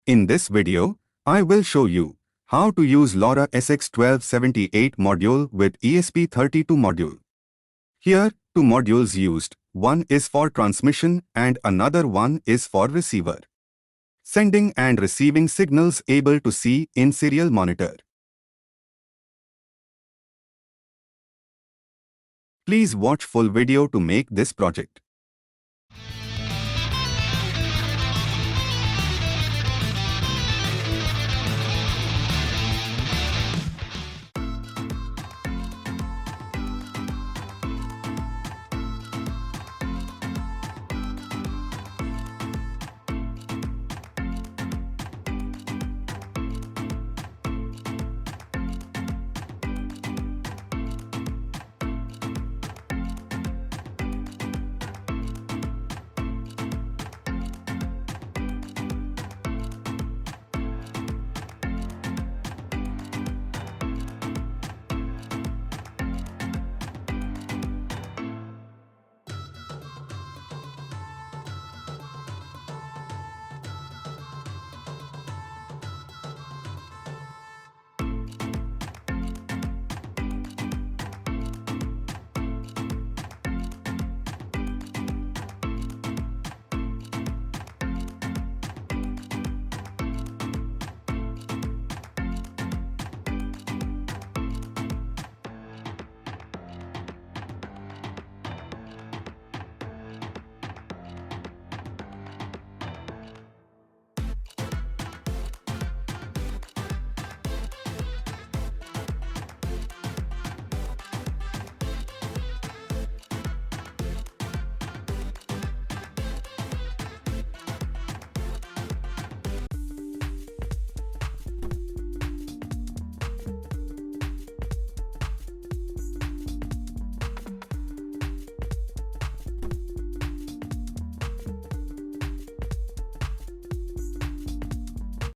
In this video, I will show you how to use LoRa SX1278 module with ESP32 module. Here, two modules used, one is for transmission and another one is for receiver. Sending and receiving signals able to see in serial monitor. Please watch full video to make this project.